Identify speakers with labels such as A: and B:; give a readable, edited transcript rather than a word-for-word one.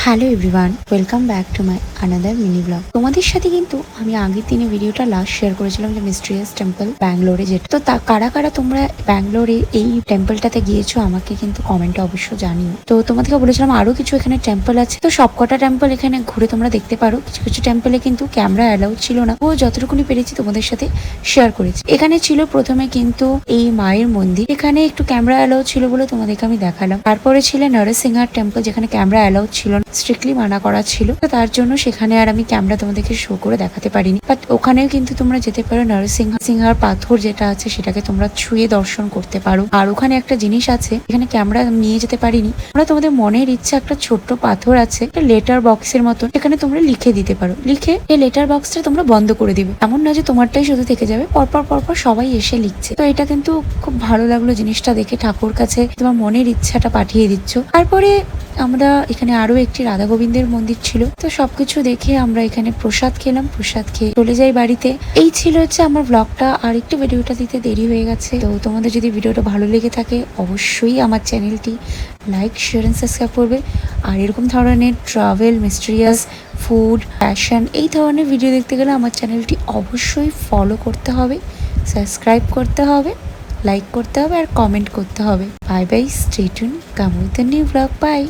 A: Hello everyone, welcome back to my another mini blog. তোমাদের সাথে কিন্তু আমি আগের দিনে ভিডিওটা লাস্ট শেয়ার করেছিলাম যে মিস্ট্রিয়াস টেম্পল ব্যাঙ্গালোরে, যেটা তো কারা কারা তোমরা ব্যাঙ্গালোরে এই টেম্পলটাতে গিয়েছো আমাকে কিন্তু কমেন্টে অবশ্য জানিও। তো তোমাদেরকে বলেছিলাম আরো কিছু এখানে টেম্পল আছে, তো সবকটা টেম্পল এখানে ঘুরে তোমরা দেখতে পারো। কিছু কিছু টেম্পলে কিন্তু ক্যামেরা অ্যালাউড ছিল না, ও যতটুকুনি পেরেছি তোমাদের সাথে শেয়ার করেছি। এখানে ছিল প্রথমে কিন্তু এই মায়ের মন্দির, এখানে একটু ক্যামেরা অ্যালাউড ছিল বলে তোমাদেরকে আমি দেখালাম। তারপরে ছিল নরসিংহার টেম্পল, যেখানে ক্যামেরা অ্যালাউড ছিল, স্ট্রিক্টলি মানা করা ছিল, তো তার জন্য সেখানে আর আমি ক্যামেরা তোমাদেরকে শো করে দেখাতে পারিনি। বাট ওখানেও কিন্তু তোমরা যেতে পারো, নরসিংহার পাথর যেটা আছে সেটাকে তোমরা ছুঁয়ে দর্শন করতে পারো। আর ওখানে একটা জিনিস আছে, এখানে ক্যামেরা নিয়ে যেতে পারিনি, তোমরা তোমাদের মনের ইচ্ছা একটা ছোট্ট পাথর আছে লেটার বক্সের মতন, এখানে তোমরা লিখে দিতে পারো। লিখে এই লেটার বক্সটা তোমরা বন্ধ করে দিবে, এমন না যে তোমারটাই শুধু থেকে যাবে, পরপর পরপর সবাই এসে লিখছে। তো এটা কিন্তু খুব ভালো লাগলো জিনিসটা দেখে, ঠাকুর কাছে তোমার মনের ইচ্ছাটা পাঠিয়ে দিচ্ছ। তারপরে আমরা এখানে আরো একটি রাধা গোবিন্দের মন্দির ছিল, তো সবকিছু দেখে আমরা এখানে প্রসাদ খেলাম, প্রসাদ খেয়ে চলে যাই বাড়িতে। এই ছিল হচ্ছে আমার ব্লগটা, আর একটু ভিডিওটা দিতে দেরি হয়ে গেছে। তো তোমাদের যদি ভিডিওটা ভালো লেগে থাকে অবশ্যই আমার চ্যানেলটি লাইক, শেয়ার এন্ড সাবস্ক্রাইব করবে। আর এরকম ধরনের ট্রাভেল, মিস্টেরিয়াস, ফুড, ফ্যাশন এই ধরনের ভিডিও দেখতে গেলে আমার চ্যানেলটি অবশ্যই ফলো করতে হবে, সাবস্ক্রাইব করতে হবে, লাইক করতে হবে আর কমেন্ট করতে হবে। Bye bye, stay tune, come with the new blog, by.